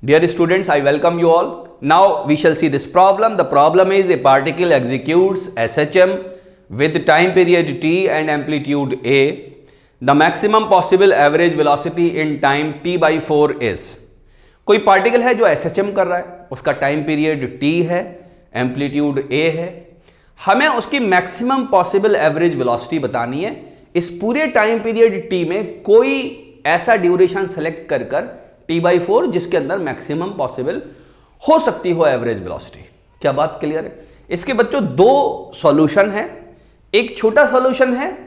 Dear students, I welcome you all. Now we shall see this problem. The problem is a particle executes SHM with time period t and amplitude a. The maximum possible average velocity in time t by 4 is. कोई particle है जो SHM कर रहा है, उसका time period t है, amplitude a है, हमें उसकी मैक्सिमम पॉसिबल एवरेज वेलोसिटी बतानी है। इस पूरे टाइम पीरियड t में कोई ऐसा ड्यूरेशन सेलेक्ट कर t/4 जिसके अंदर मैक्सिमम पॉसिबल हो सकती हो एवरेज वेलोसिटी। क्या बात क्लियर है? इसके बच्चों दो सॉल्यूशन है, एक छोटा सॉल्यूशन है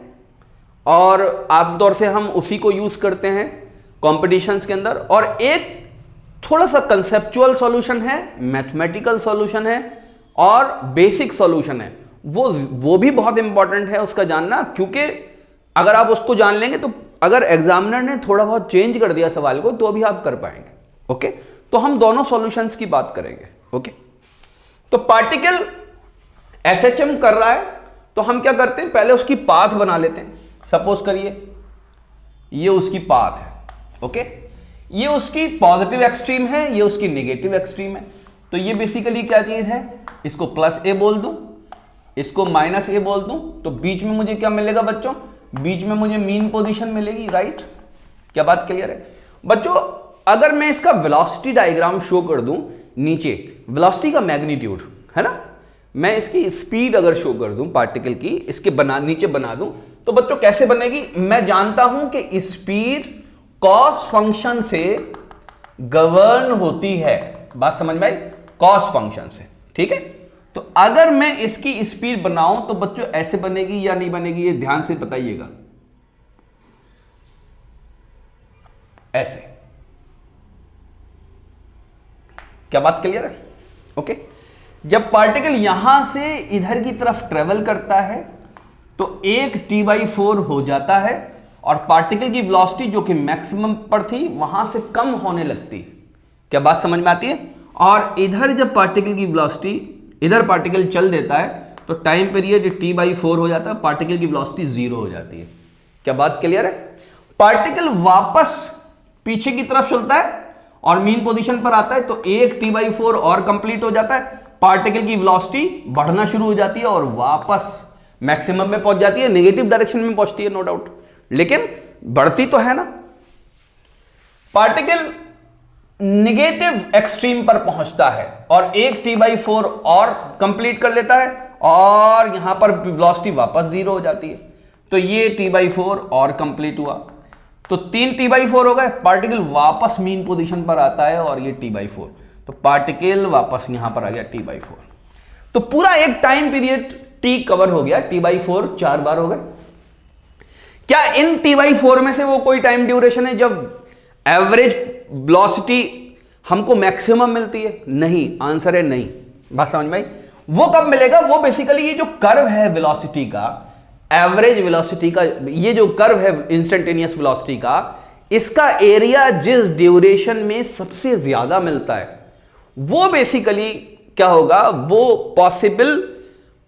और आमतौर से हम उसी को यूज करते हैं कॉम्पिटिशन्स के अंदर, और एक थोड़ा सा कंसेप्चुअल सॉल्यूशन है, मैथमेटिकल सॉल्यूशन है और बेसिक सॉल्यूशन है। वो भी बहुत इंपॉर्टेंट है उसका जानना, क्योंकि अगर आप उसको जान लेंगे तो अगर एग्जामिनर ने थोड़ा बहुत चेंज कर दिया सवाल को तो भी आप कर पाएंगे। ओके, तो हम दोनों सॉल्यूशंस की बात करेंगे। ओके, तो पार्टिकल एसएचएम कर रहा है तो हम क्या करते हैं, पहले उसकी पाथ बना लेते हैं। सपोज करिए ये उसकी पाथ है। ओके, ये उसकी पॉजिटिव एक्सट्रीम है, ये उसकी नेगेटिव एक्सट्रीम है। तो ये बेसिकली क्या चीज है, इसको प्लस ए बोल दूं, इसको माइनस ए बोल दूं, तो बीच में मुझे क्या मिलेगा बच्चों, बीच में मुझे मीन पोजीशन मिलेगी। राइट, क्या बात क्लियर है बच्चों? अगर मैं इसका वेलोसिटी डायग्राम शो कर दूं, नीचे वेलोसिटी का मैग्नीट्यूड है ना, मैं इसकी स्पीड अगर शो कर दूं पार्टिकल की, इसके नीचे बना दूं, तो बच्चों कैसे बनेगी? मैं जानता हूं कि स्पीड कॉस फंक्शन से गवर्न होती है। बात समझ में आई? कॉस फंक्शन से। ठीक है, तो अगर मैं इसकी स्पीड बनाऊं तो बच्चों ऐसे बनेगी या नहीं बनेगी, ये ध्यान से बताइएगा। ऐसे। क्या बात क्लियर है? ओके, जब पार्टिकल यहां से इधर की तरफ ट्रेवल करता है तो एक t/4 हो जाता है और पार्टिकल की वेलोसिटी जो कि मैक्सिमम पर थी वहां से कम होने लगती है। क्या बात समझ में आती है? और इधर जब पार्टिकल की वेलोसिटी, इधर पार्टिकल चल देता है तो टाइम पीरियड t/4 हो जाता है, पार्टिकल की वेलोसिटी 0 हो जाती है। क्या बात क्लियर है? पार्टिकल वापस पीछे की तरफ चलता है और मीन पोजीशन पर आता है तो एक t/4 और कंप्लीट हो जाता है, पार्टिकल की वेलोसिटी बढ़ना शुरू हो जाती है और वापस मैक्सिमम में पहुंच जाती है। नेगेटिव डायरेक्शन में पहुंचती है नो डाउट, लेकिन बढ़ती तो है ना। पार्टिकल नेगेटिव एक्सट्रीम पर पहुंचता है और एक t/4 और कंप्लीट कर लेता है और यहां पर वेलोसिटी वापस 0 हो जाती है। तो ये t/4 और कंप्लीट हुआ तो 3 t/4 हो गए, पार्टिकल वापस मीन पोजीशन पर आता है और ये t/4, तो पार्टिकल वापस यहां पर आ गया t/4। तो पूरा एक टाइम पीरियड t कवर हो गया, t/4 4 बार हो गए। क्या इन t/4 में से वो कोई टाइम ड्यूरेशन है जब एवरेज वेलोसिटी हमको मैक्सिमम मिलती है? नहीं, आंसर है नहीं। बात समझ में आई? वो कब मिलेगा? वो बेसिकली ये जो कर्व है वेलोसिटी का, एवरेज वेलोसिटी का, ये जो कर्व है इंस्टेंटेनियस वेलोसिटी का, इसका एरिया जिस ड्यूरेशन में सबसे ज्यादा मिलता है वो बेसिकली क्या होगा, वो possible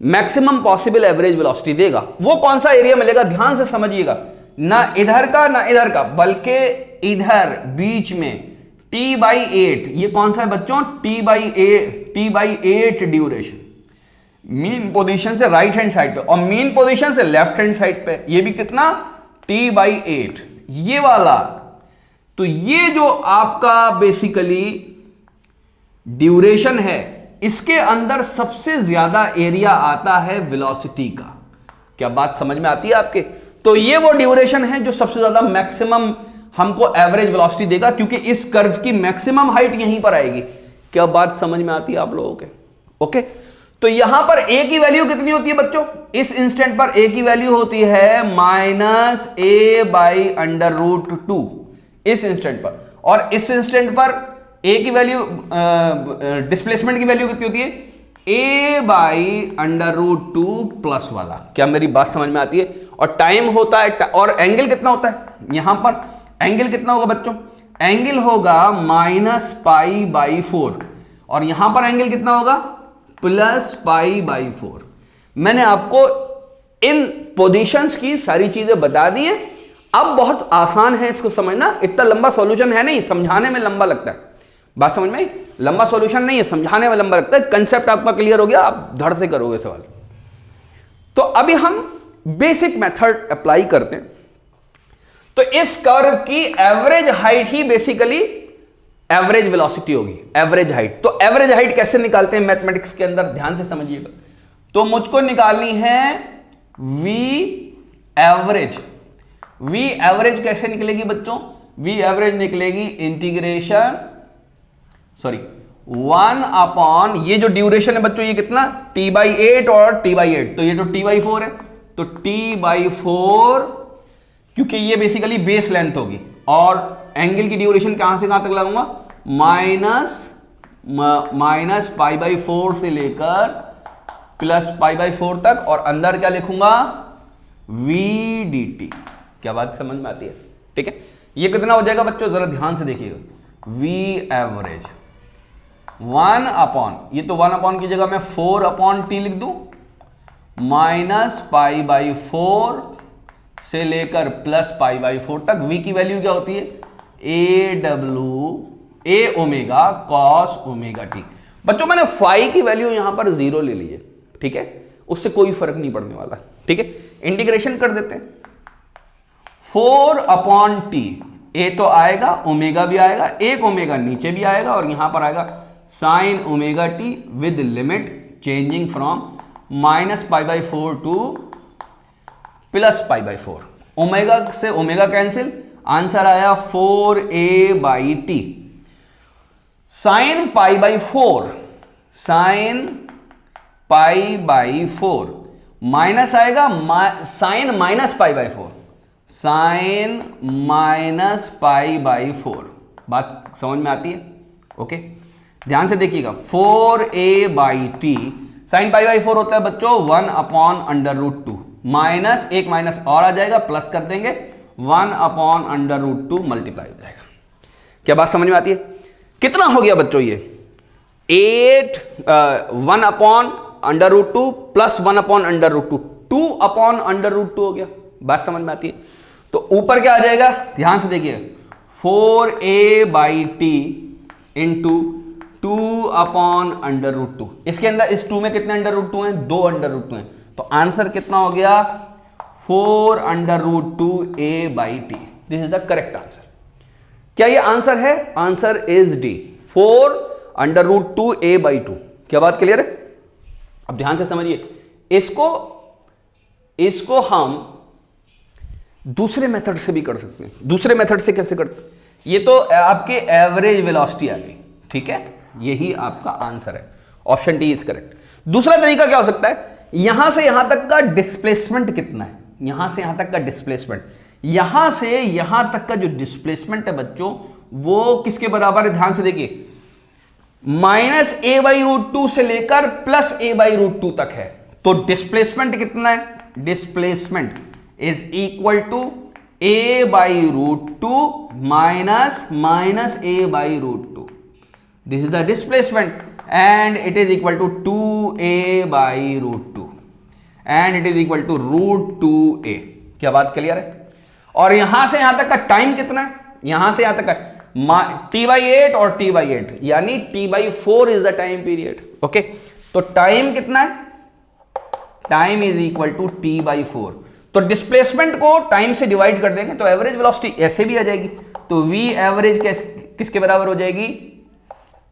maximum possible average velocity देगा। वो कौन सा एरिया मिलेगा, ध्यान से समझिएगा, ना इधर का ना इधर का, बल्कि इधर बीच में t/8। ये कौन सा है बच्चों? t/8 ड्यूरेशन, मीन पोजीशन से राइट हैंड साइड पे और मीन पोजीशन से लेफ्ट हैंड साइड पे, ये भी कितना, t/8, ये वाला। तो ये जो आपका बेसिकली ड्यूरेशन है, इसके अंदर सबसे ज्यादा एरिया आता है वेलोसिटी का। क्या बात समझ में आती है आपके? तो ये वो ड्यूरेशन है जो सबसे ज्यादा मैक्सिमम हमको एवरेज वेलोसिटी देगा, क्योंकि इस कर्व की मैक्सिमम हाइट यहीं पर आएगी। क्या बात समझ में आती है आप लोगों के? ओके, तो यहां पर a की वैल्यू कितनी होती है बच्चों? इस इंस्टेंट पर a की वैल्यू होती है -a/√2 इस इंस्टेंट पर, और इस इंस्टेंट पर a की वैल्यू, डिस्प्लेसमेंट की वैल्यू कितनी होती है? a/√2 प्लस वाला। क्या मेरी बात समझ में आती है? और टाइम होता है, और एंगल कितना होता है यहां पर? एंगल कितना होगा बच्चों? एंगल होगा -π/4 और यहां पर एंगल कितना होगा? +π/4। मैंने आपको इन पोजीशंस की सारी चीजें बता दी हैं। अब बहुत आसान है इसको समझना, इतना लंबा सॉल्यूशन है नहीं, समझाने में लंबा लगता है। बात समझ में आई? लंबा सॉल्यूशन नहीं है, समझाने में लंबा लगता है, कंसेप्ट आपका क्लियर हो गया, आप धड़ से करोगे सवाल। तो अभी हम बेसिक मेथड अप्लाई करते हैं। तो इस कर्व की एवरेज हाइट ही बेसिकली एवरेज वेलोसिटी होगी, एवरेज हाइट। तो एवरेज हाइट कैसे निकालते हैं मैथमेटिक्स के अंदर, ध्यान से समझिएगा। तो मुझको निकालनी है वी एवरेज। वी एवरेज कैसे निकलेगी बच्चों? वी एवरेज निकलेगी इंटीग्रेशन 1 अपॉन, ये जो ड्यूरेशन है बच्चों ये कितना, t/8 और t/8, तो ये तो t/4 है, तो t/4, क्योंकि ये बेसिकली बेस लेंथ होगी, और एंगल की ड्यूरेशन कहां से कहां तक लगाऊंगा, माइनस π/4 से लेकर प्लस π/4 तक, और अंदर क्या लिखूंगा, vdt। क्या बात समझ में आती है? ठीक है, ये कितना हो जाएगा बच्चों, जरा ध्यान से देखिएगा। वी एवरेज 1 अपॉन, ये तो 1 अपॉन की जगह मैं 4 अपॉन टी लिख दूं, माइनस π/4 से लेकर प्लस π/4 तक। v की वैल्यू क्या होती है, ए ओमेगा कॉस ओमेगा टी। बच्चों मैंने फाई की वैल्यू यहां पर 0 ले ली है, ठीक है, उससे कोई फर्क नहीं पड़ने वाला, ठीक है। इंटीग्रेशन कर देते हैं, 4 अपॉन टी, ए तो आएगा, ओमेगा भी आएगा, एक ओमेगा नीचे भी आएगा, और यहां पर आएगा sine omega T with limit changing from minus π/4 to plus π/4। Omega से ओमेगा कैंसिल, आंसर आया 4a/t। साइन π/4, साइन π/4 माइनस आएगा साइन माइनस π/4, साइन माइनस π/4। बात समझ में आती है? ओके, ध्यान से देखिएगा, 4a/t साइन π/4 होता है बच्चों 1 अपॉन √2, माइनस एक माइनस और आ जाएगा, प्लस कर देंगे 1 अपॉन √2 मल्टीप्लाई हो जाएगा। क्या बात समझ में आती है? कितना हो गया बच्चों ये 1 अपॉन √2 प्लस 1 अपॉन √2, 2 अपॉन √2 हो गया। बात समझ में आती है? तो ऊपर क्या आ जाएगा, ध्यान से देखिएगा, 4a/t इंटू 2 अपॉन √2। इसके अंदर इस 2 में कितने √2 हैं, 2 √2 हैं, तो आंसर कितना हो गया, 4 √2a/t। This is the correct answer. क्या ये आंसर है? Answer is D, 4 √2a/2। क्या बात क्लियर है? अब ध्यान से समझिए, इसको हम दूसरे मेथड से भी कर सकते हैं। दूसरे मेथड से कैसे करते हैं? ये तो आपके एवरेज वेलोसिटी आ गई, ठीक है, यही आपका आंसर है, ऑप्शन डी इज करेक्ट। दूसरा तरीका क्या हो सकता है, यहां से यहां तक का डिस्प्लेसमेंट कितना है, यहां से यहां तक का डिस्प्लेसमेंट, यहां से यहां तक का जो डिस्प्लेसमेंट है बच्चों वो किसके बराबर है, ध्यान से देखिए, माइनस a/√2 से लेकर प्लस a/√2 तक है। तो डिस्प्लेसमेंट कितना है, displacement is equal to a/√2 minus a/√2। This is the displacement and it is equal to 2a/√2 and it is equal to √2a। क्या बात क्लियर है? और यहां से यहां तक का टाइम कितना है, यहां से यहां तक का t/8 और t/8, यानी t/4 is the time period. Okay, तो टाइम कितना है, time is equal to t/4। तो डिस्प्लेसमेंट को टाइम से डिवाइड कर देंगे तो एवरेज वेलोसिटी ऐसे भी आ जाएगी। तो v एवरेज किसके बराबर हो जाएगी,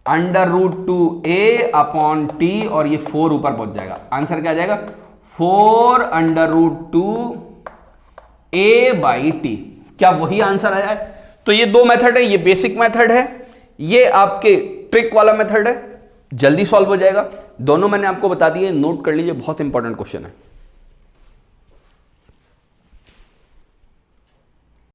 √2a अपॉन t, और ये 4 ऊपर पहुंच जाएगा। आंसर क्या आ जाएगा, 4 √2a/t। क्या वही आंसर आया है? तो ये दो मेथड है, ये बेसिक मेथड है, ये आपके ट्रिक वाला मेथड है, जल्दी सॉल्व हो जाएगा। दोनों मैंने आपको बता दिए, नोट कर लीजिए, बहुत इंपॉर्टेंट क्वेश्चन है।